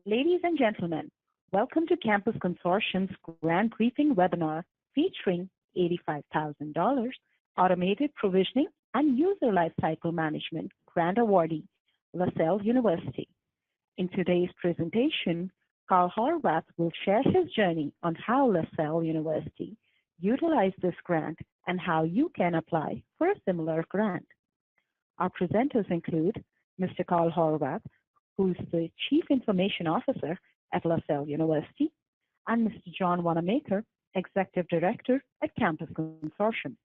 Ladies and gentlemen, welcome to Campus Consortium's Grant Briefing webinar featuring $85,000 Automated Provisioning and User Lifecycle Management Grant Awardee, LaSalle University. In today's presentation, Carl Horwath will share his journey on how LaSalle University utilized this grant and how you can apply for a similar grant. Our presenters include Mr. Carl Horwath, who's the Chief Information Officer at LaSalle University, and Mr. John Wanamaker, Executive Director at Campus Consortium.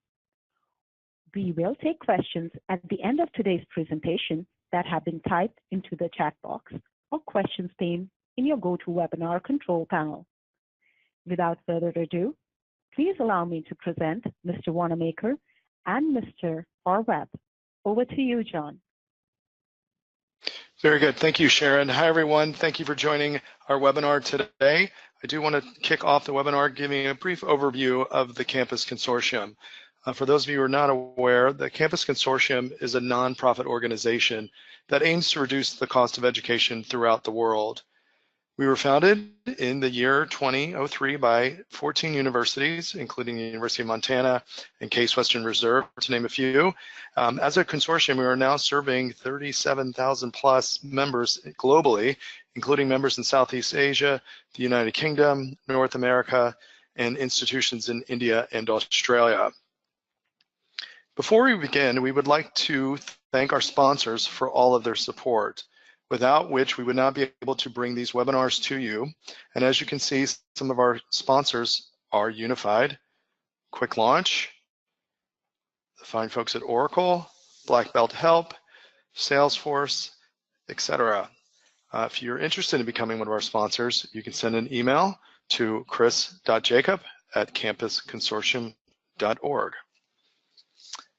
We will take questions at the end of today's presentation that have been typed into the chat box or questions pane in your GoToWebinar control panel. Without further ado, please allow me to present Mr. Wanamaker and Mr. Horwath. Over to you, John. Very good. Thank you, Sharon. Hi, everyone. Thank you for joining our webinar today. I do want to kick off the webinar giving a brief overview of the Campus Consortium. For those of you who are not aware, the Campus Consortium is a nonprofit organization that aims to reduce the cost of education throughout the world. We were founded in the year 2003 by 14 universities, including the University of Montana and Case Western Reserve, to name a few. As a consortium, we are now serving 37,000 plus members globally, including members in Southeast Asia, the United Kingdom, North America, and institutions in India and Australia. Before we begin, we would like to thank our sponsors for all of their support, without which we would not be able to bring these webinars to you. And as you can see, some of our sponsors are Unified, Quick Launch, the fine folks at Oracle, Black Belt Help, Salesforce, etc. If you're interested in becoming one of our sponsors, you can send an email to chris.jacob@campusconsortium.org.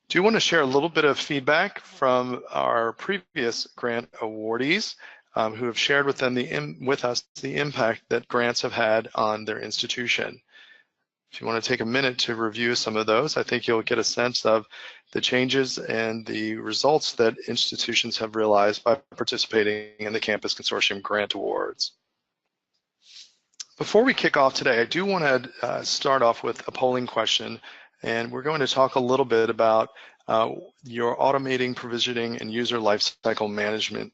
Do want to share a little bit of feedback from our previous grant awardees who have shared with us the impact that grants have had on their institution. If you want to take a minute to review some of those, I think you'll get a sense of the changes and the results that institutions have realized by participating in the Campus Consortium Grant Awards. Before we kick off today, I do want to start off with a polling question. And we're going to talk a little bit about your automating, provisioning, and user lifecycle management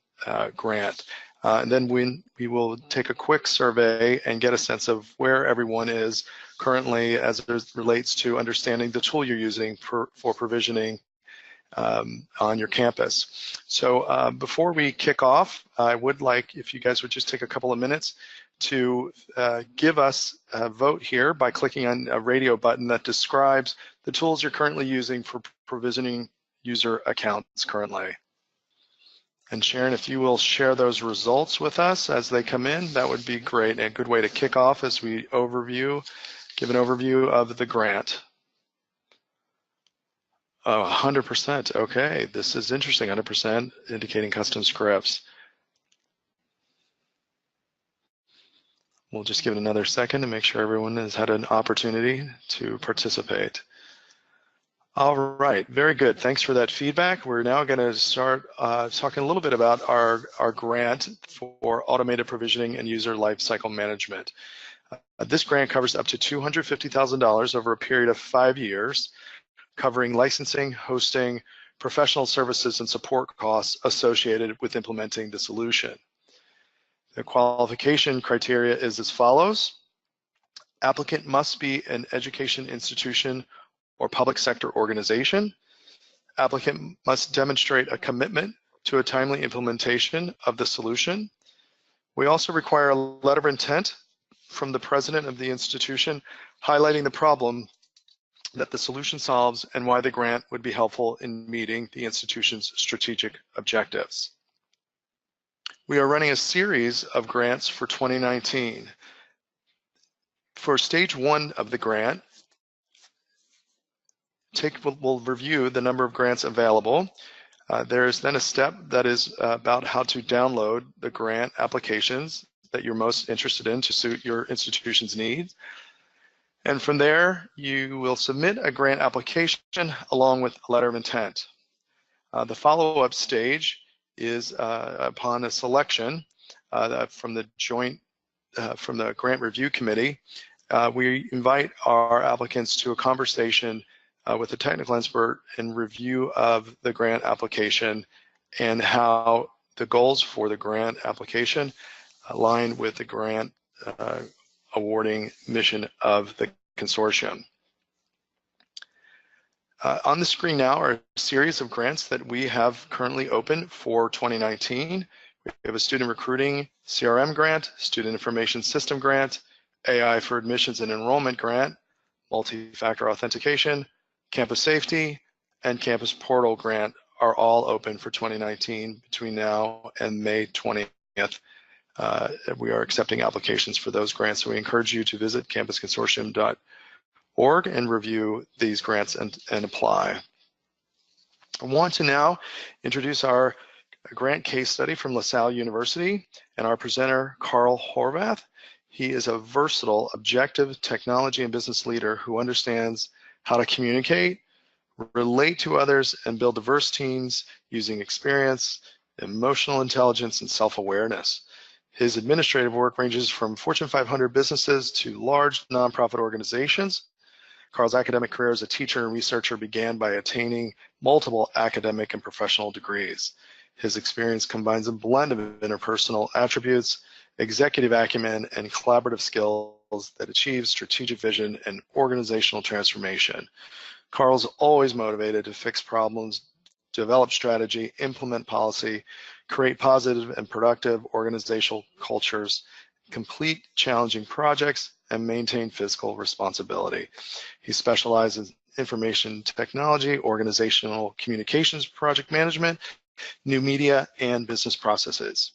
grant. And then we will take a quick survey and get a sense of where everyone is currently as it relates to understanding the tool you're using for provisioning on your campus. So before we kick off, I would like if you guys would just take a couple of minutes to give us a vote here by clicking on a radio button that describes the tools you're currently using for provisioning user accounts currently. And Sharon, if you will share those results with us as they come in, that would be great. And a good way to kick off as we give an overview of the grant. Oh, 100%. Okay, this is interesting. 100% indicating custom scripts. We'll just give it another second to make sure everyone has had an opportunity to participate. All right, very good. Thanks for that feedback. We're now going to start talking a little bit about our grant for automated provisioning and user lifecycle management. This grant covers up to $250,000 over a period of 5 years, covering licensing, hosting, professional services, and support costs associated with implementing the solution. The qualification criteria is as follows. Applicant must be an education institution or public sector organization. Applicant must demonstrate a commitment to a timely implementation of the solution. We also require a letter of intent from the president of the institution highlighting the problem that the solution solves and why the grant would be helpful in meeting the institution's strategic objectives. We are running a series of grants for 2019. For stage 1 of the grant, we'll review the number of grants available. There is then a step that is about how to download the grant applications that you're most interested in to suit your institution's needs. And from there, you will submit a grant application along with a letter of intent. The follow-up stage is upon a selection from the Grant Review Committee. We invite our applicants to a conversation with a technical expert in review of the grant application and how the goals for the grant application align with the grant awarding mission of the consortium. On the screen now are a series of grants that we have currently open for 2019. We have a student recruiting CRM grant, student information system grant, AI for admissions and enrollment grant, multi-factor authentication, campus safety, and campus portal grant are all open for 2019 between now and May 20th. We are accepting applications for those grants, so we encourage you to visit campusconsortium.org and review these grants and apply. I want to now introduce our grant case study from LaSalle University and our presenter, Carl Horvath. He is a versatile, objective technology and business leader who understands how to communicate, relate to others, and build diverse teams using experience, emotional intelligence, and self-awareness. His administrative work ranges from Fortune 500 businesses to large nonprofit organizations. Carl's academic career as a teacher and researcher began by attaining multiple academic and professional degrees. His experience combines a blend of interpersonal attributes, executive acumen, and collaborative skills that achieve strategic vision and organizational transformation. Carl's always motivated to fix problems, develop strategy, implement policy, create positive and productive organizational cultures, complete challenging projects, and maintain fiscal responsibility. He specializes in information technology, organizational communications, project management, new media, and business processes.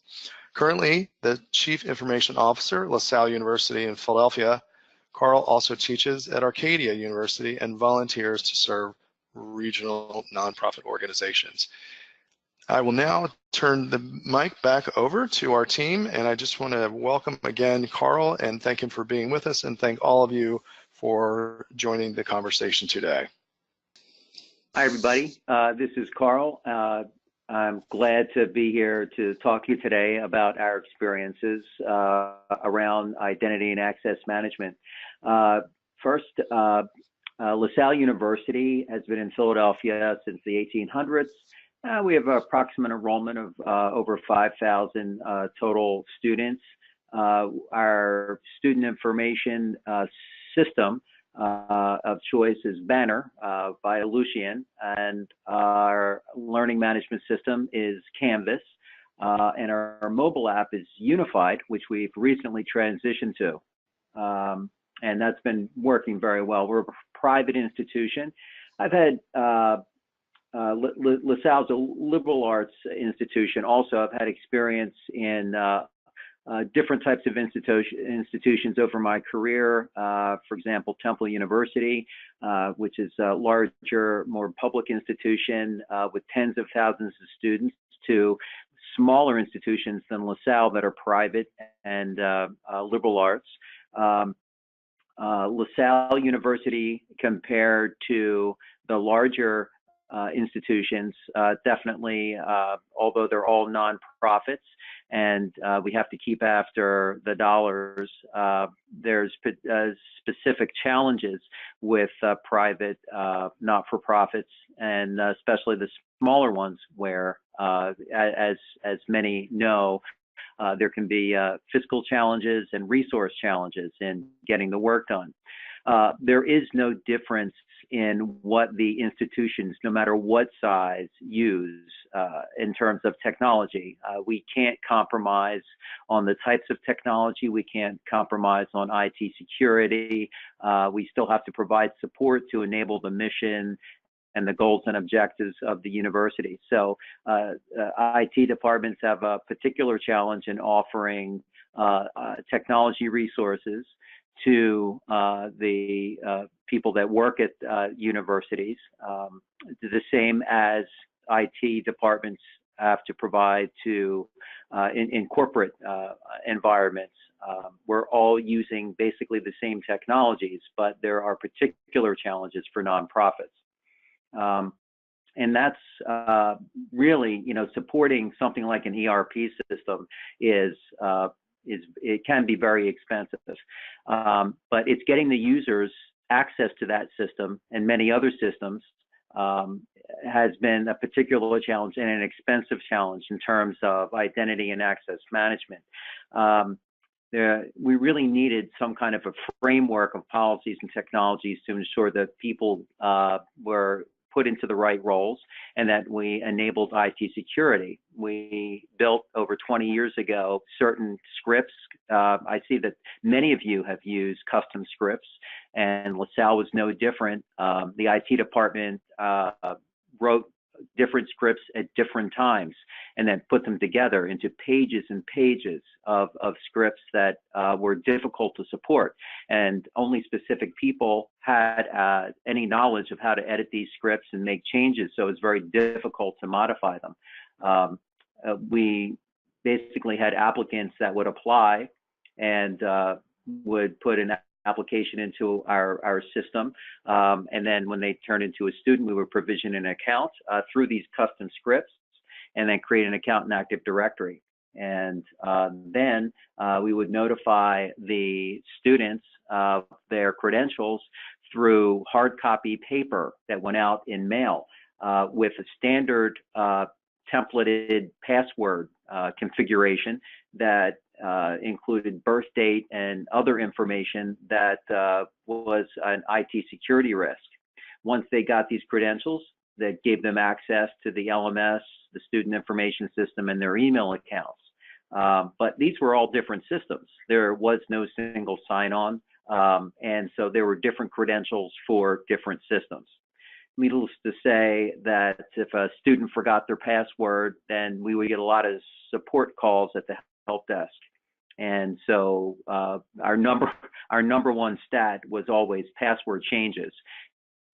Currently, the Chief Information Officer, LaSalle University in Philadelphia, Carl also teaches at Arcadia University and volunteers to serve regional nonprofit organizations. I will now turn the mic back over to our team, and I just want to welcome again Carl and thank him for being with us, and thank all of you for joining the conversation today. Hi, everybody. This is Carl. I'm glad to be here to talk to you today about our experiences around identity and access management. First, LaSalle University has been in Philadelphia since the 1800s. We have an approximate enrollment of over 5,000 total students. Our student information system of choice is Banner by Ellucian, and our learning management system is Canvas, and our mobile app is Unified, which we've recently transitioned to, and that's been working very well. We're a private institution. I've had LaSalle's a liberal arts institution. Also, I've had experience in different types of institutions over my career. For example, Temple University, which is a larger, more public institution with tens of thousands of students, to smaller institutions than LaSalle that are private and liberal arts. LaSalle University, compared to the larger institutions, definitely, although they're all nonprofits and we have to keep after the dollars, there's specific challenges with private not-for-profits, and especially the smaller ones where, as many know, there can be fiscal challenges and resource challenges in getting the work done. There is no difference in what the institutions, no matter what size, use in terms of technology. We can't compromise on the types of technology. We can't compromise on IT security. We still have to provide support to enable the mission and the goals and objectives of the university. So IT departments have a particular challenge in offering technology resources to the people that work at universities, the same as IT departments have to provide to in corporate environments. We're all using basically the same technologies, but there are particular challenges for nonprofits. And that's really, supporting something like an ERP system is it can be very expensive. But it's getting the users access to that system and many other systems has been a particular challenge and an expensive challenge in terms of identity and access management. We really needed some kind of a framework of policies and technologies to ensure that people were put into the right roles and that we enabled IT security. We built over 20 years ago certain scripts. I see that many of you have used custom scripts, and LaSalle was no different. The IT department wrote different scripts at different times and then put them together into pages and pages of scripts that were difficult to support, and only specific people had any knowledge of how to edit these scripts and make changes, so it's very difficult to modify them. We basically had applicants that would apply and would put an application into our system, and then when they turned into a student, we would provision an account through these custom scripts, and then create an account in Active Directory. And then we would notify the students of their credentials through hard copy paper that went out in mail with a standard templated password configuration that included birth date and other information that was an IT security risk. Once they got these credentials, that gave them access to the LMS, the student information system, and their email accounts. But these were all different systems. There was no single sign-on, and so there were different credentials for different systems. Needless to say that if a student forgot their password, then we would get a lot of support calls at the help desk. And so our number one stat was always password changes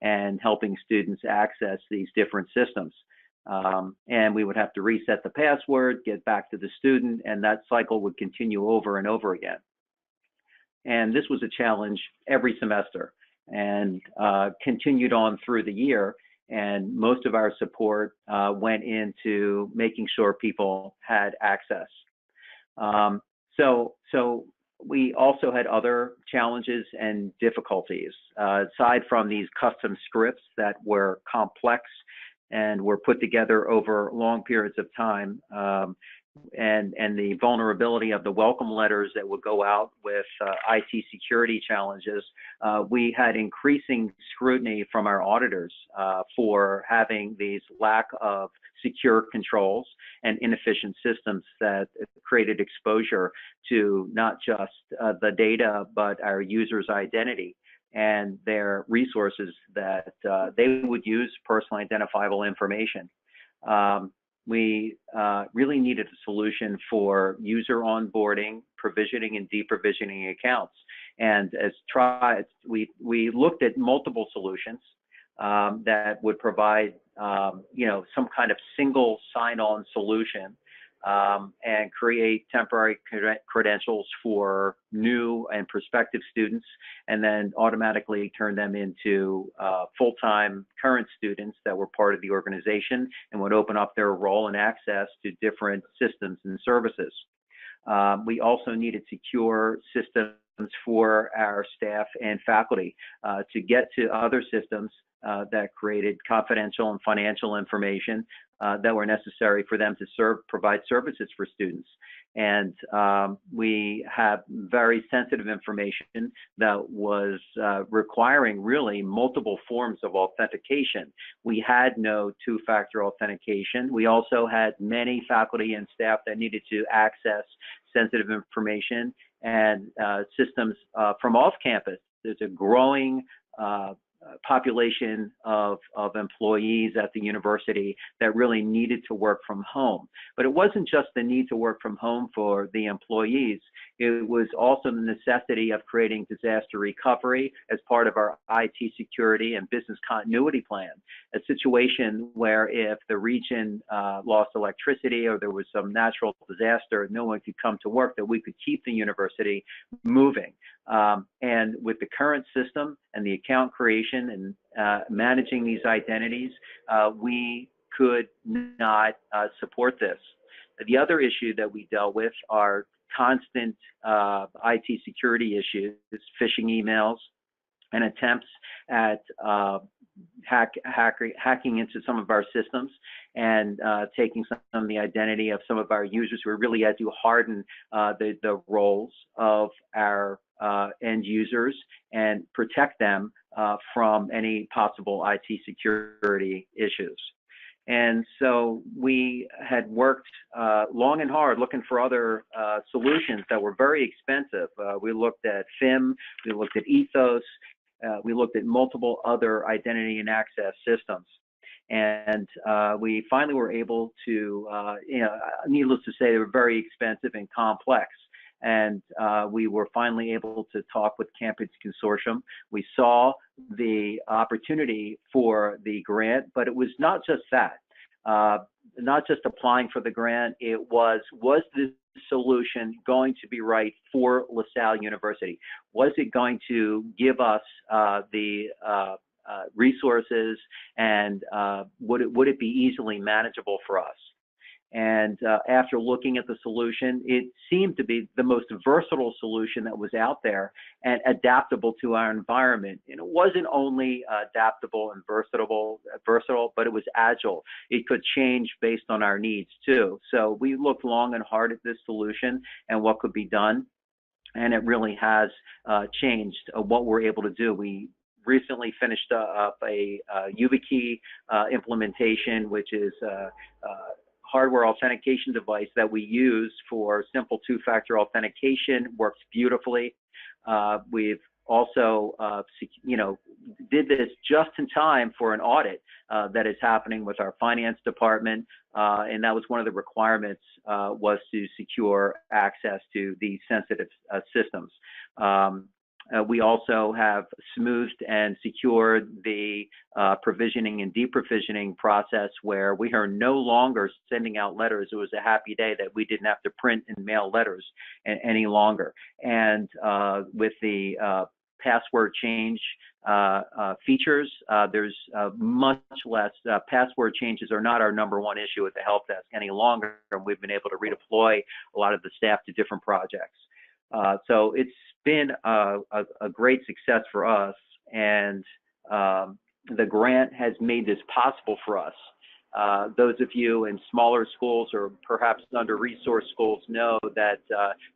and helping students access these different systems. And we would have to reset the password, get back to the student, and that cycle would continue over and over again. And this was a challenge every semester, and continued on through the year. And most of our support went into making sure people had access. So we also had other challenges and difficulties. Aside from these custom scripts that were complex and were put together over long periods of time, and the vulnerability of the welcome letters that would go out with IT security challenges, we had increasing scrutiny from our auditors for having these lack of secure controls and inefficient systems that created exposure to not just the data, but our users' identity and their resources that they would use personally identifiable information. We really needed a solution for user onboarding, provisioning, and deprovisioning accounts. And we looked at multiple solutions that would provide, some kind of single sign-on solution and create temporary credentials for new and prospective students, and then automatically turn them into full-time current students that were part of the organization and would open up their role and access to different systems and services. We also needed secure systems for our staff and faculty to get to other systems that created confidential and financial information that were necessary for them to provide services for students. And we have very sensitive information that was requiring really multiple forms of authentication. We had no two-factor authentication. We also had many faculty and staff that needed to access sensitive information and systems from off campus. There's a growing population of employees at the university that really needed to work from home. But it wasn't just the need to work from home for the employees. it was also the necessity of creating disaster recovery as part of our IT security and business continuity plan. A situation where if the region lost electricity or there was some natural disaster, no one could come to work, that we could keep the university moving. And with the current system and the account creation and managing these identities, we could not support this. The other issue that we dealt with are constant IT security issues, phishing emails, and attempts at hacking into some of our systems and taking some of the identity of some of our users. We really had to harden the roles of our end users and protect them from any possible IT security issues. And so we had worked long and hard looking for other solutions that were very expensive. We looked at FIM, we looked at Ethos, we looked at multiple other identity and access systems. And we finally were able to, needless to say, they were very expensive and complex. And we were finally able to talk with Campus Consortium. We saw the opportunity for the grant, but it was not just that, not just applying for the grant. It was this solution going to be right for LaSalle University? Was it going to give us the resources, and would it be easily manageable for us? And after looking at the solution, it seemed to be the most versatile solution that was out there and adaptable to our environment. And it wasn't only adaptable and versatile, but it was agile. It could change based on our needs too. So we looked long and hard at this solution and what could be done. And it really has changed what we're able to do. We recently finished up a YubiKey implementation, which is hardware authentication device that we use for simple two-factor authentication. Works beautifully. We've also, did this just in time for an audit that is happening with our finance department, and that was one of the requirements, was to secure access to these sensitive systems. We also have smoothed and secured the provisioning and deprovisioning process, where we are no longer sending out letters. It was a happy day that we didn't have to print and mail letters any longer. And with the password change features, there's much less. Password changes are not our #1 issue at the help desk any longer. We've been able to redeploy a lot of the staff to different projects. So it's been a great success for us, and the grant has made this possible for us. Those of you in smaller schools or perhaps under-resourced schools know that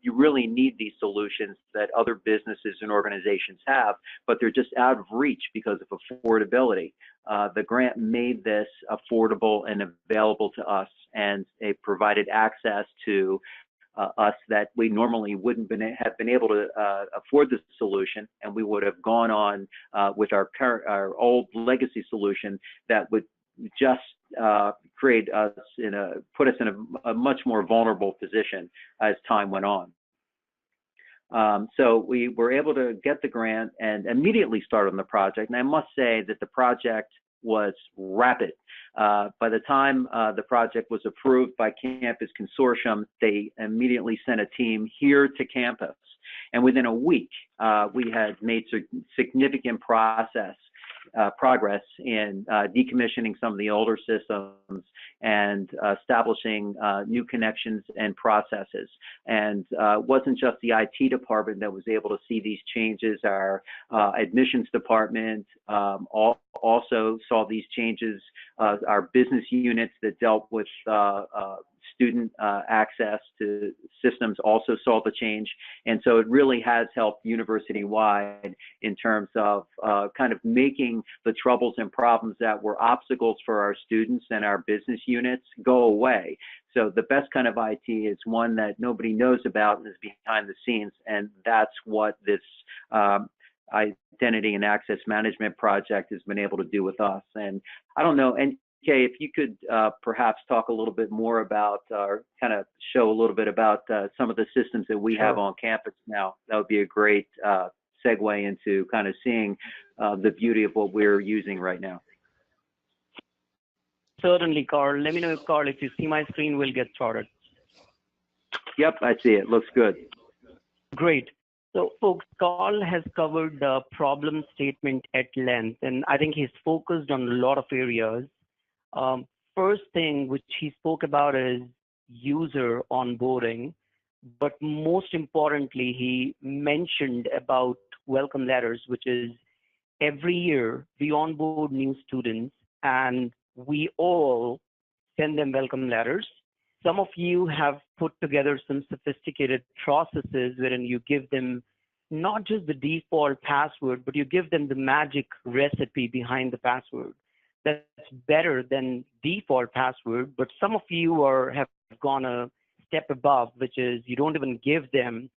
you really need these solutions that other businesses and organizations have, but they're just out of reach because of affordability. The grant made this affordable and available to us, and it provided access to us that we normally wouldn't have been able to afford this solution, and we would have gone on with our old legacy solution that would just create us put us in a much more vulnerable position as time went on. So we were able to get the grant and immediately start on the project. And I must say that the project was rapid. By the time the project was approved by Campus Consortium, they immediately sent a team here to campus. And within a week, we had made significant progress in decommissioning some of the older systems and establishing new connections and processes. And it wasn't just the IT department that was able to see these changes. Our admissions department also saw these changes. Our business units that dealt with student access to systems also saw the change. And so it really has helped university-wide in terms of kind of making the troubles and problems that were obstacles for our students and our business units go away. So the best kind of IT is one that nobody knows about and is behind the scenes. And that's what this identity and access management project has been able to do with us. And I don't know Kay, if you could perhaps talk a little bit more about, or kind of show a little bit about some of the systems that we have on campus now, that would be a great segue into kind of seeing the beauty of what we're using right now. Certainly, Carl. Let me know, Carl, if you see my screen, we'll get started. Yep, I see it. Looks good. Great. So, folks, Carl has covered the problem statement at length, and I think he's focused on a lot of areas. First thing which he spoke about is user onboarding, but most importantly, he mentioned about welcome letters, which is every year we onboard new students and we all send them welcome letters. Some of you have put together some sophisticated processes wherein you give them not just the default password, but you give them the magic recipe behind the password. That's better than default password, but some of you have gone a step above, which is you don't even give them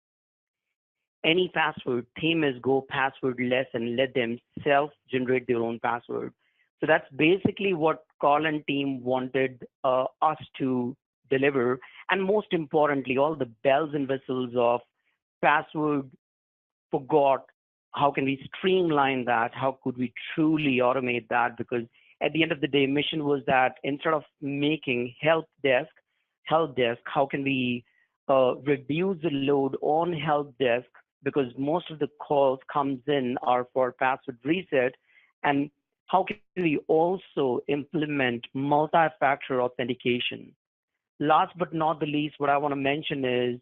any password. Theme is go passwordless and let them self-generate their own password. So that's basically what Carl and team wanted us to deliver. And most importantly, all the bells and whistles of password forgot. How can we streamline that? How could we truly automate that? Because at the end of the day, mission was that instead of making help desk, how can we reduce the load on help desk? Because most of the calls comes in are for password reset. And how can we also implement multi-factor authentication? Last but not the least, what I want to mention is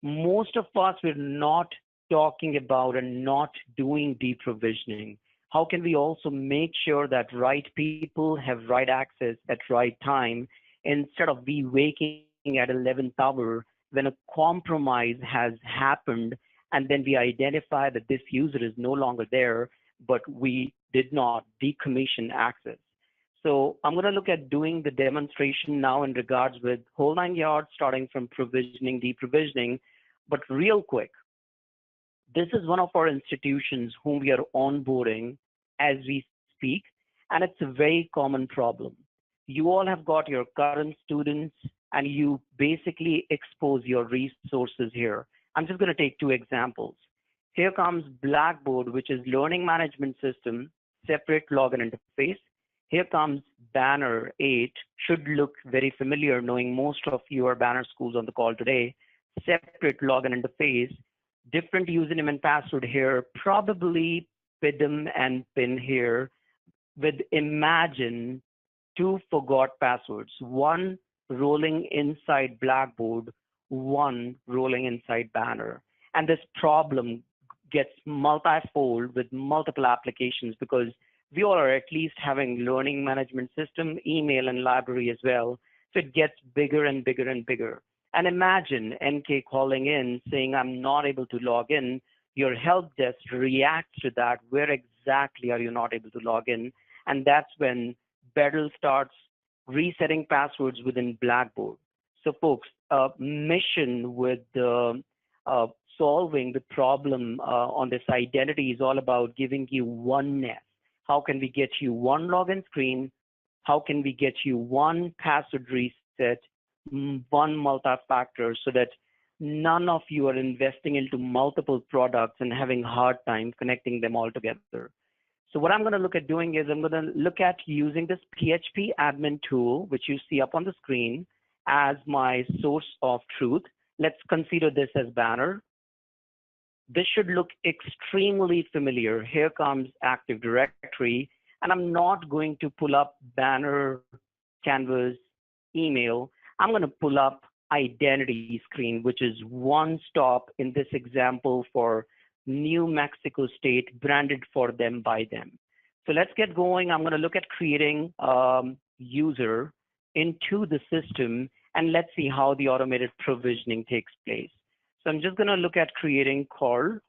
most of us, we're not talking about and not doing deprovisioning. How can we also make sure that right people have right access at right time instead of we waking at 11th hour when a compromise has happened and then we identify that this user is no longer there, but we did not decommission access. So I'm going to look at doing the demonstration now in regards with whole 9 yards, starting from provisioning, deprovisioning, but real quick. This is one of our institutions whom we are onboarding as we speak, and it's a very common problem. You all have got your current students and you basically expose your resources here. I'm just going to take 2 examples. Here comes Blackboard, which is learning management system, separate login interface. Here comes Banner 8, should look very familiar knowing most of you are Banner schools on the call today. Separate login interface, different username and password here, probably PIDM and PIN here, with Imagine 2 forgot passwords, 1 rolling inside Blackboard, 1 rolling inside Banner. And this problem gets multifold with multiple applications because we all are at least having learning management system, email, and library as well. So it gets bigger and bigger and bigger. And imagine NK calling in saying, I'm not able to log in. Your help desk reacts to that. Where exactly are you not able to log in? And that's when Bedell starts resetting passwords within Blackboard. So folks, mission with solving the problem on this identity is all about giving you oneness. How can we get you 1 login screen? How can we get you 1 password reset, 1 multi-factor, so that none of you are investing into multiple products and having a hard time connecting them all together. So what I'm going to look at doing is I'm going to look at using this PHP admin tool, which you see up on the screen, as my source of truth. Let's consider this as Banner. This should look extremely familiar. Here comes Active Directory, and I'm not going to pull up Banner, Canvas, email. I'm going to pull up identity screen, which is one stop in this example for New Mexico State, branded for them by them. So let's get going. I'm going to look at creating user into the system, and let's see how the automated provisioning takes place. So I'm just going to look at creating Carl.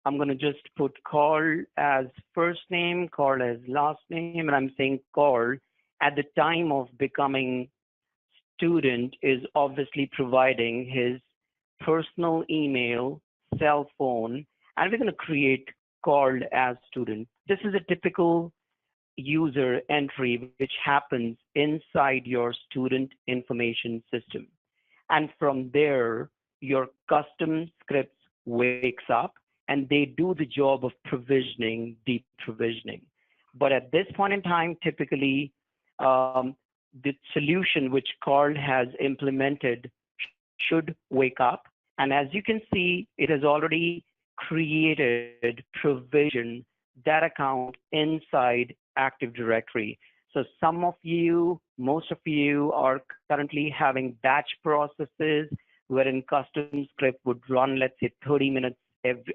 I'm going to just put Carl as first name, Carl as last name, and I'm saying Carl at the time of becoming student is obviously providing his personal email, cell phone, and we're going to create Carl as student. This is a typical user entry which happens inside your student information system. And from there, your custom scripts wakes up and they do the job of provisioning, deep provisioning. But at this point in time, typically, the solution which Carl has implemented should wake up. And as you can see, it has already created provision that account inside Active Directory. So some of you, most of you are currently having batch processes wherein custom script would run, let's say 30 minutes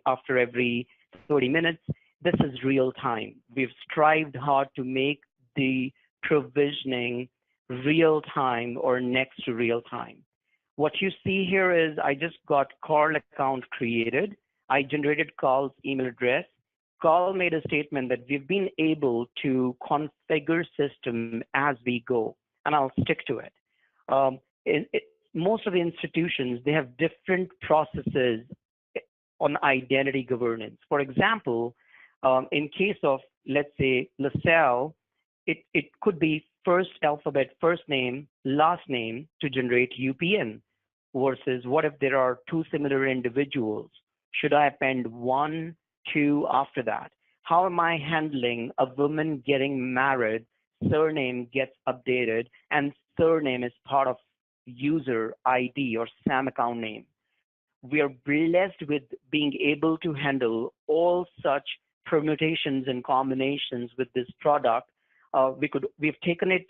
after every 30 minutes. This is real time. We've strived hard to make the provisioning real time or next to real time. What you see here is I just got Carl account created. I generated Carl's email address. Carl made a statement that we've been able to configure system as we go, and I'll stick to it. Most of the institutions, they have different processes on identity governance. For example, in case of, let's say, LaSalle, it could be first alphabet, first name, last name to generate UPN, versus what if there are two similar individuals? Should I append 1, 2 after that? How am I handling a woman getting married, surname gets updated, and surname is part of user ID or SAM account name? We are blessed with being able to handle all such permutations and combinations with this product. We've taken it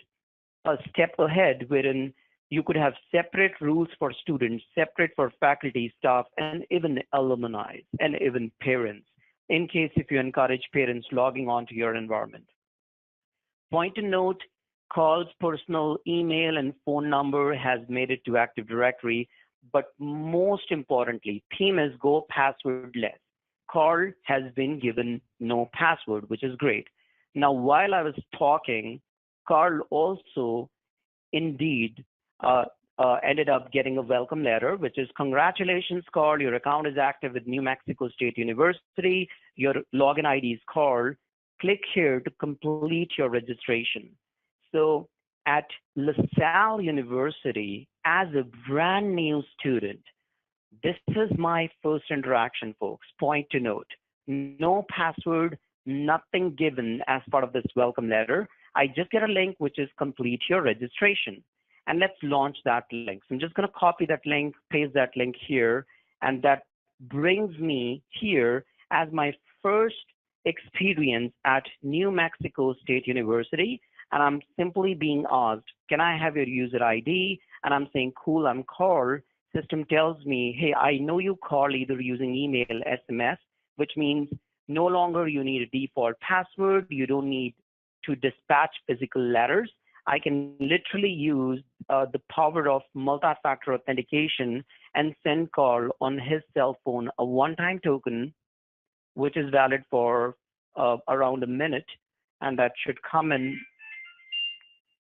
a step ahead, wherein you could have separate rules for students, separate for faculty, staff, and even alumni, and even parents, in case if you encourage parents logging onto your environment. Point to note, Carl's personal email and phone number has made it to Active Directory, but most importantly, theme is go passwordless. Carl has been given no password, which is great. Now, while I was talking, Carl also indeed ended up getting a welcome letter, which is, congratulations, Carl, your account is active with New Mexico State University. Your login ID is Carl. Click here to complete your registration. So at LaSalle University, as a brand new student, this is my first interaction, folks. Point to note, no password, nothing given as part of this welcome letter. I just get a link, which is complete your registration. And let's launch that link. So I'm just going to copy that link, paste that link here, and that brings me here as my first experience at New Mexico State University. And I'm simply being asked, can I have your user ID? And I'm saying, cool, I'm Carl. System tells me, hey, I know you call either using email, SMS, which means no longer you need a default password. You don't need to dispatch physical letters. I can literally use the power of multi-factor authentication and send Carl on his cell phone a one-time token, which is valid for around a minute, and that should come in.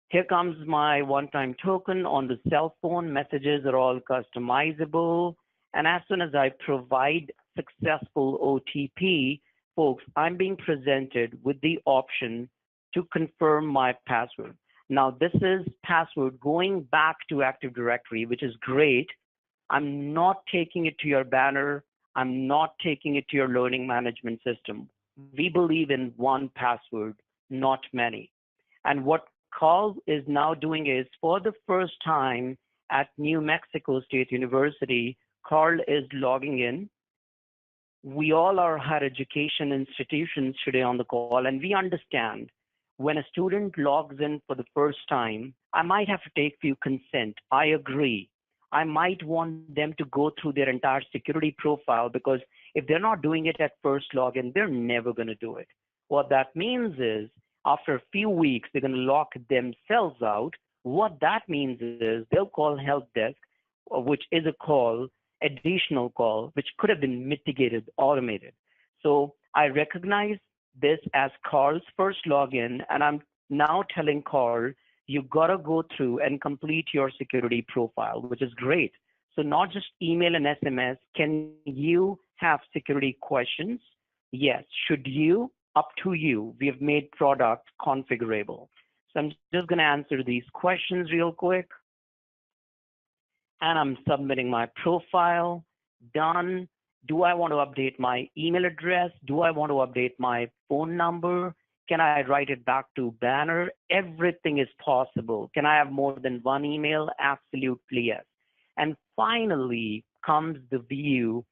Here comes my one-time token on the cell phone. Messages are all customizable. And as soon as I provide successful OTP, folks, I'm being presented with the option to confirm my password. Now, this is password going back to Active Directory, which is great. I'm not taking it to your banner. I'm not taking it to your learning management system. We believe in one password, not many. And what Carl is now doing is, for the first time at New Mexico State University, Carl is logging in. We all are higher education institutions today on the call, and we understand when a student logs in for the first time, I might have to take few consent. I agree. I might want them to go through their entire security profile, because if they're not doing it at first login, they're never going to do it. What that means is, after a few weeks, they're going to lock themselves out. What that means is they'll call help desk, which is a call, additional call, which could have been mitigated, automated. So I recognize this as Carl's first login, and I'm now telling Carl, you got to go through and complete your security profile, which is great. So not just email and SMS. Can you have security questions? Yes. Should you? up to you. We have made product configurable. So I'm just going to answer these questions real quick. And I'm submitting my profile. Done. Do I want to update my email address? Do I want to update my phone number? Can I write it back to Banner? Everything is possible. Can I have more than one email? Absolutely yes. And finally comes the view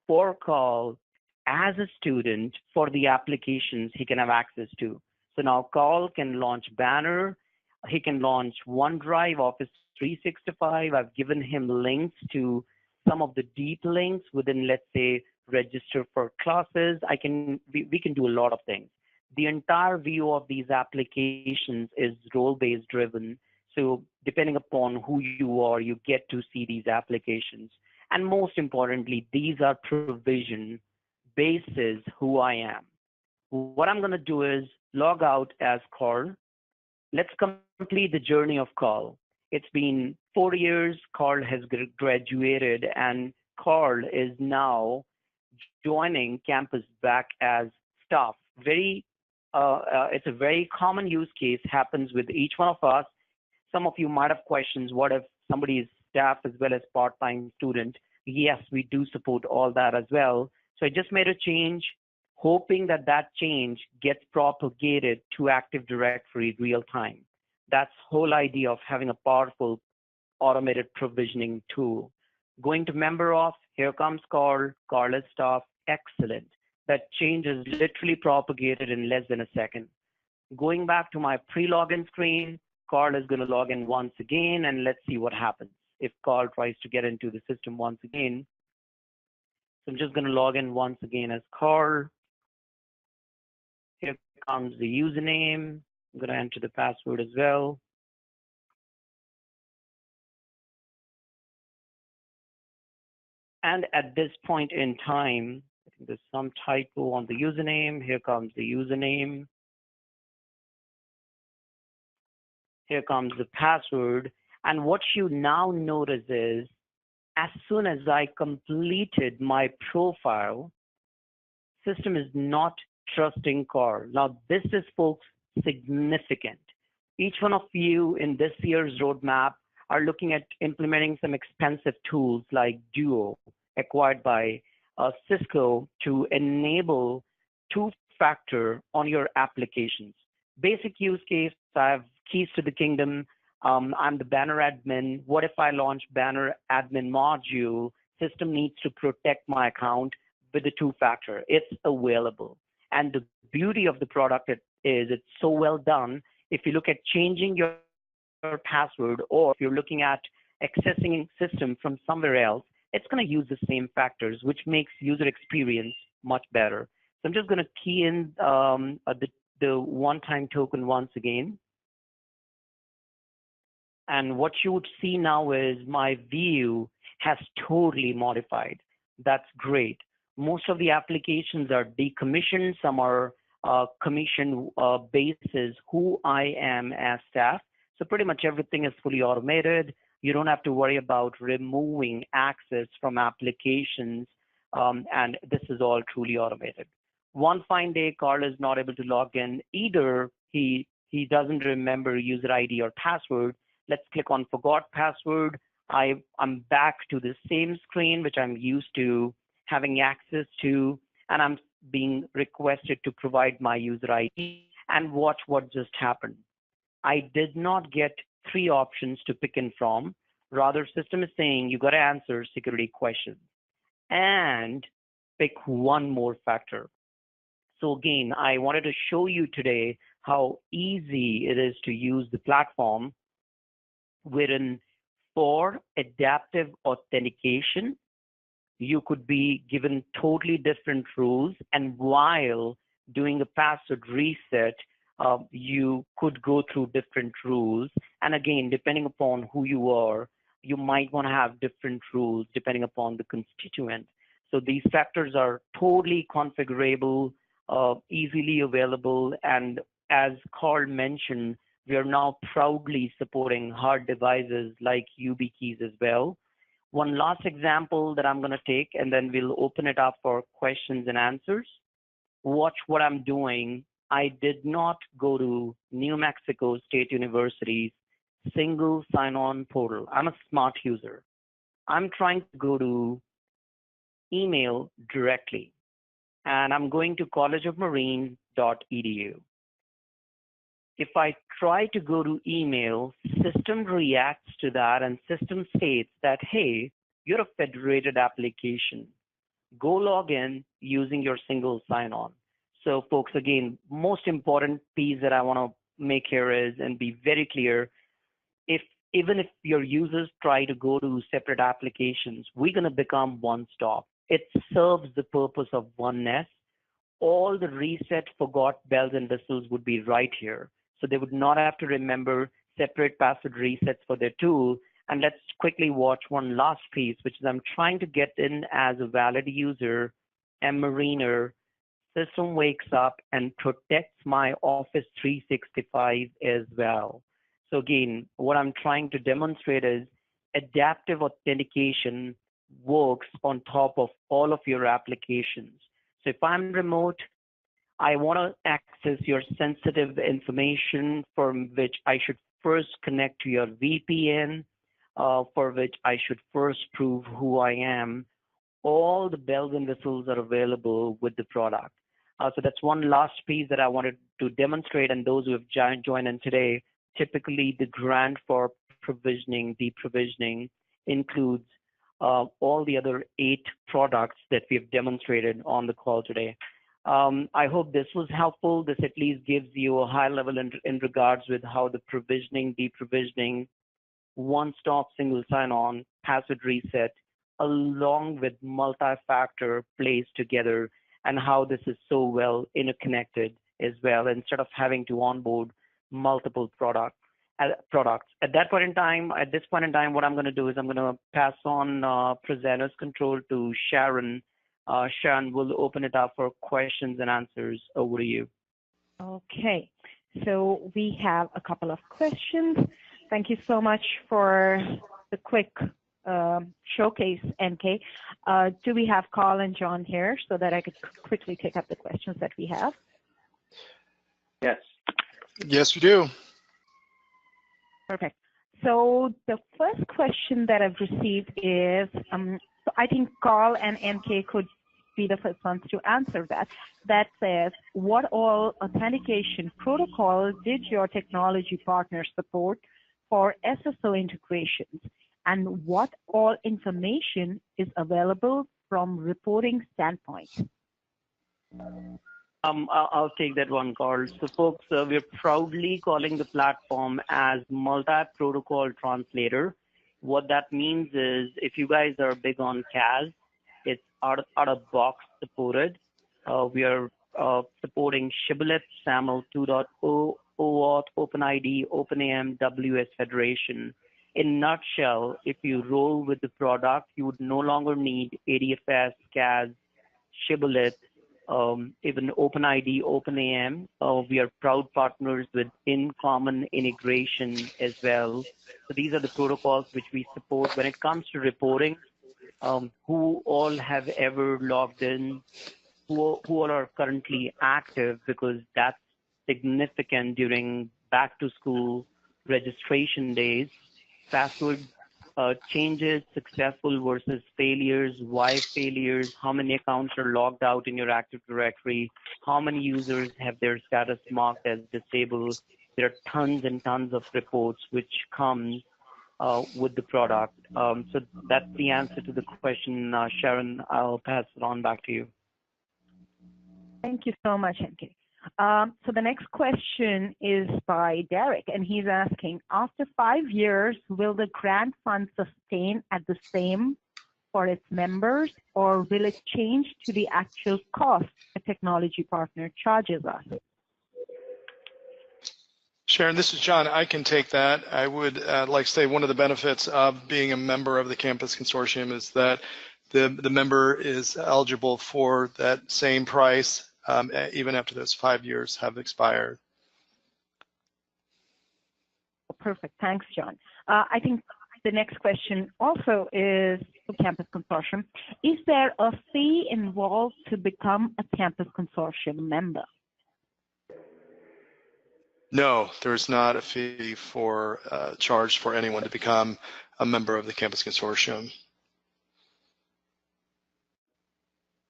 for Carl as a student for the applications he can have access to. So now Carl can launch Banner. He can launch OneDrive, Office 365. I've given him links to some of the deep links within, let's say, register for classes. We can do a lot of things. The entire view of these applications is role-based driven. So depending upon who you are, you get to see these applications. And most importantly, these are provision basis who I am. What I'm going to do is log out as Carl. Let's complete the journey of Carl. It's been 4 years. Carl has graduated, and Carl is now joining campus back as staff. It's a very common use case, happens with each one of us. Some of you might have questions. What if somebody is staff as well as part-time student? Yes, we do support all that as well. So I just made a change, hoping that that change gets propagated to Active Directory real time. That's the whole idea of having a powerful automated provisioning tool. Going to member off, here comes Carl is staff, excellent. That change is literally propagated in less than a second. Going back to my pre-login screen, Carl is going to log in once again, and let's see what happens if Carl tries to get into the system once again. So I'm just going to log in once again as Carl. Here comes the username. I'm going to enter the password as well. And at this point in time, I think there's some typo on the username. Here comes the username. Here comes the password. And what you now notice is, as soon as I completed my profile, system is not trusting Carl. Now, this is, folks, significant. Each one of you in this year's roadmap are looking at implementing some expensive tools like Duo, acquired by Cisco, to enable two-factor on your applications. Basic use case, I have keys to the kingdom. I'm the Banner admin. What if I launch Banner admin module? System needs to protect my account with the two-factor. It's available. And the beauty of the product is it's so well done. If you look at changing your password, or if you're looking at accessing system from somewhere else, it's going to use the same factors, which makes user experience much better. So I'm just going to key in the one-time token once again. And what you would see now is my view has totally modified. That's great. Most of the applications are decommissioned. Some are commission basis who I am as staff. So pretty much everything is fully automated. You don't have to worry about removing access from applications. And this is all truly automated. One fine day, Carl is not able to log in. Either he doesn't remember user ID or password. Let's click on forgot password. I'm back to the same screen, which I'm used to having access to, and I'm being requested to provide my user ID. And watch what just happened. I did not get 3 options to pick in from. Rather, system is saying you got to answer security questions and pick one more factor. So again, I wanted to show you today how easy it is to use the platform, wherein for adaptive authentication, you could be given totally different rules, and while doing a password reset, you could go through different rules. And again, depending upon who you are, you might want to have different rules depending upon the constituent. So these factors are totally configurable, easily available, and as Carl mentioned, we are now proudly supporting hard devices like YubiKeys as well. One last example that I'm going to take, and then we'll open it up for questions and answers. watch what I'm doing. I did not go to New Mexico State University's single sign-on portal. I'm a smart user. I'm trying to go to email directly, and I'm going to collegeofmarine.edu. If I try to go to email, system reacts to that, and system states that, hey, you're a federated application. Go log in using your single sign-on. So folks, again, most important piece that I want to make here is, and be very clear, even if your users try to go to separate applications, we're going to become one stop. It serves the purpose of oneness. All the reset, forgot, bells and whistles would be right here. So they would not have to remember separate password resets for their tool. And let's quickly watch one last piece, which is I'm trying to get in as a valid user, and Mariner. System wakes up and protects my Office 365 as well. So again, what I'm trying to demonstrate is adaptive authentication works on top of all of your applications. So if I'm remote, I want to access your sensitive information, for which I should first connect to your VPN, for which I should first prove who I am. All the bells and whistles are available with the product. So that's one last piece that I wanted to demonstrate. And those who have joined in today, typically the grant for provisioning, deprovisioning includes all the other 8 products that we have demonstrated on the call today. I hope this was helpful. This at least gives you a high level in regards with how the provisioning, deprovisioning, one-stop single sign-on, password reset, along with multi-factor plays together, and how this is so well interconnected as well, instead of having to onboard multiple products. At this point in time, what I'm going to do is I'm going to pass on presenters control to Sharon. Sharon will open it up for questions and answers. Over to you. Okay, so we have a couple of questions. Thank you so much for the quick showcase, NK. Do we have Carl and John here so that I could quickly take up the questions that we have? Yes. Yes, we do. Perfect. So the first question that I've received is, so I think Carl and NK could be the first ones to answer that. That says, what all authentication protocol did your technology partner support for SSO integrations? And what all information is available from reporting standpoint? I'll take that one, Carl. So folks, we're proudly calling the platform as multi-protocol translator. What that means is, if you guys are big on CAS, it's out of box supported. We are supporting Shibboleth, SAML 2.0, OAuth, OpenID, OpenAM, WS Federation. In nutshell, if you roll with the product, you would no longer need ADFS, CAS, Shibboleth, even OpenID, OpenAM. We are proud partners with in-common integration as well. So these are the protocols which we support. When it comes to reporting, who all have ever logged in, who all are currently active, because that's significant during back to school registration days. Password changes, successful versus failures, why failures, how many accounts are logged out in your Active Directory, how many users have their status marked as disabled. There are tons and tons of reports which come with the product. So that's the answer to the question, Sharon. I'll pass it on back to you. Thank you so much, NK. So the next question is by Derek, and he's asking, after 5 years, will the grant fund sustain at the same for its members, or will it change to the actual cost a technology partner charges us? Sharon, this is John. I can take that. I would like to say one of the benefits of being a member of the Campus Consortium is that the member is eligible for that same price even after those 5 years have expired. Perfect. Thanks, John. I think The next question also is for Campus Consortium. Is there a fee involved to become a Campus Consortium member? No, there's not a fee for charged for anyone to become a member of the Campus Consortium.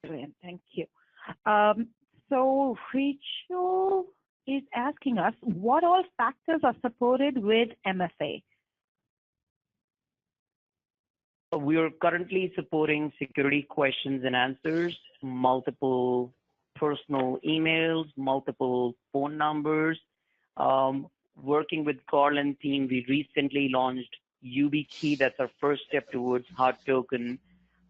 Brilliant, thank you. So Rachel is asking us, what all factors are supported with MFA? We are currently supporting security questions and answers, multiple personal emails, multiple phone numbers. Working with Carl and team, we recently launched YubiKey. That's our first step towards hard token.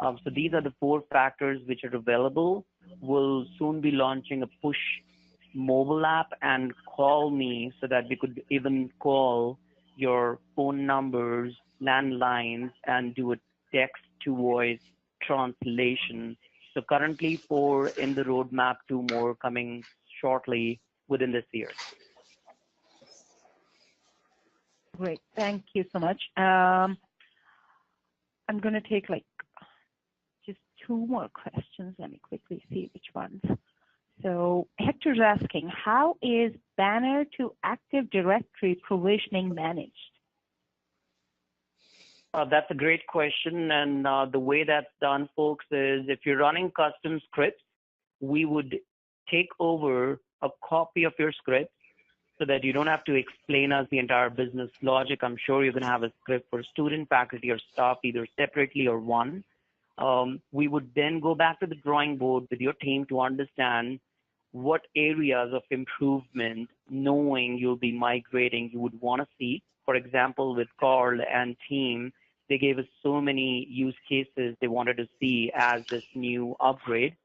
So these are the 4 factors which are available. We'll soon be launching a push mobile app and Call Me, so that we could even call your phone numbers, landlines, and do a text to voice translation. So currently 4 in the roadmap, 2 more coming shortly within this year. Great, thank you so much. I'm going to take just 2 more questions. Let me quickly see which ones. So Hector's asking, how is Banner to Active Directory provisioning managed? That's a great question. And the way that's done, folks, is if you're running custom scripts, we would take over a copy of your script so that you don't have to explain us the entire business logic. I'm sure you're going to have a script for student, faculty, or staff, either separately or one. We would then go back to the drawing board with your team to understand what areas of improvement, knowing you'll be migrating, you would want to see. For example, with Carl and team, they gave us so many use cases they wanted to see as this new upgrade.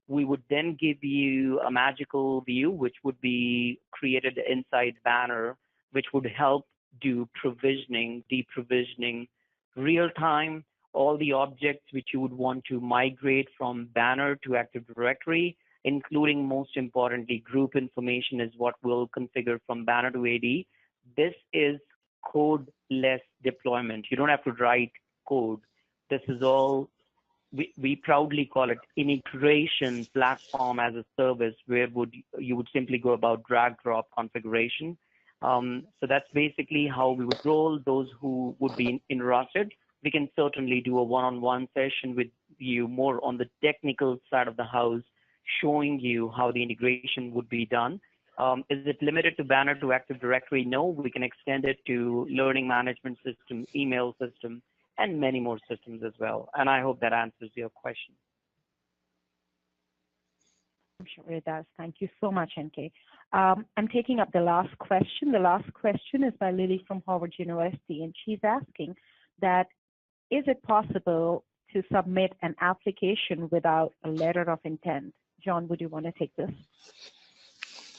We would then give you a magical view, which would be created inside Banner, which would help do provisioning, deprovisioning, real time, all the objects which you would want to migrate from Banner to Active Directory, including, most importantly, group information is what we'll configure from Banner to AD. This is codeless deployment. You don't have to write code. This is all, we proudly call it integration platform as a service, where you would simply go about drag drop configuration. So that's basically how we would roll. Those who would be interested, we can certainly do a one-on-one session with you more on the technical side of the house, showing you how the integration would be done. Is it limited to Banner to Active Directory? No, we can extend it to learning management system, email system, and many more systems as well. And I hope that answers your question. I'm sure it does. Thank you so much, NK. I'm taking up the last question. The last question is by Lily from Harvard University, and she's asking that, is it possible to submit an application without a letter of intent? John, would you want to take this?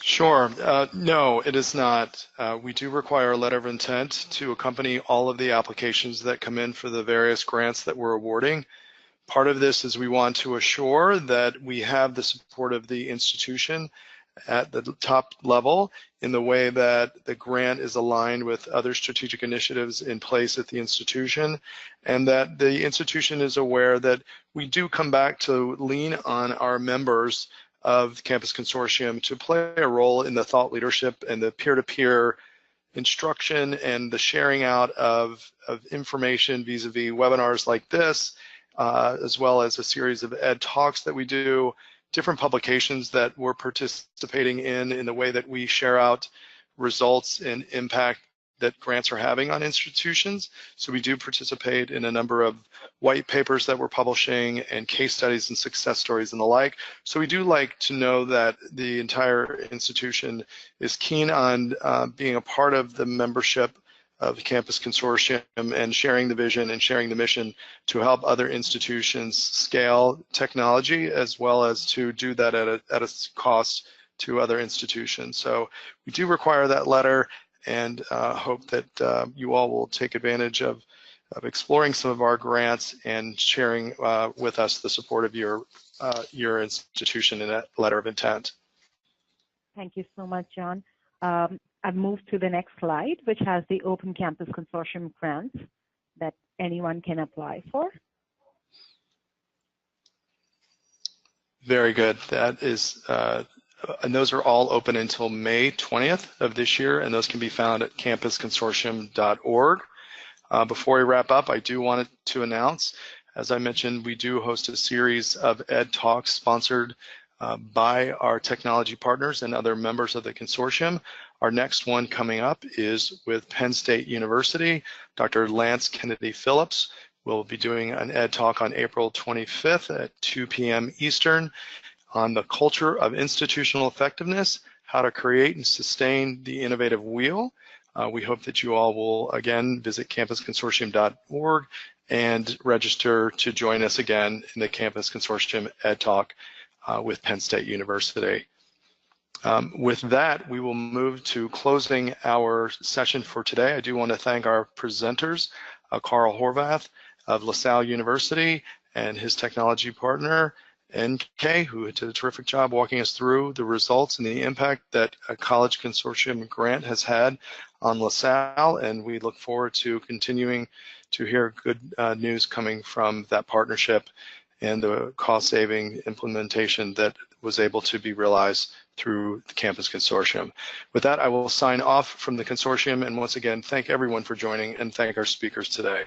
Sure. No, it is not. We do require a letter of intent to accompany all of the applications that come in for the various grants that we're awarding. Part of this is we want to assure that we have the support of the institution at the top level in the way that the grant is aligned with other strategic initiatives in place at the institution, and that the institution is aware that we do come back to lean on our members of Campus Consortium to play a role in the thought leadership and the peer-to-peer instruction and the sharing out of information vis-a-vis webinars like this, as well as a series of ed talks that we do, different publications that we're participating in the way that we share out results and impact that grants are having on institutions. So we do participate in a number of white papers that we're publishing and case studies and success stories and the like. So we do like to know that the entire institution is keen on being a part of the membership of the Campus Consortium and sharing the vision and sharing the mission to help other institutions scale technology, as well as to do that at a cost to other institutions. So we do require that letter, and hope that you all will take advantage of exploring some of our grants and sharing with us the support of your institution in that letter of intent. Thank you so much, John. I've moved to the next slide, which has the Open Campus Consortium grants. that anyone can apply for? Very good. That is, and those are all open until May 20th of this year, and those can be found at campusconsortium.org. Before we wrap up, I do want to announce, as I mentioned, we do host a series of Ed Talks sponsored by our technology partners and other members of the consortium. Our next one coming up is with Penn State University. Dr. Lance Kennedy Phillips will be doing an Ed Talk on April 25th at 2 p.m. Eastern on the culture of institutional effectiveness, how to create and sustain the innovative wheel. We hope that you all will, again, visit campusconsortium.org and register to join us again in the Campus Consortium Ed Talk with Penn State University. With that, we will move to closing our session for today. I do want to thank our presenters, Carl Horvath of LaSalle University and his technology partner, NK, who did a terrific job walking us through the results and the impact that a college consortium grant has had on LaSalle, and we look forward to continuing to hear good news coming from that partnership and the cost-saving implementation that was able to be realized through the Campus Consortium. With that, I will sign off from the consortium, and once again, thank everyone for joining and thank our speakers today.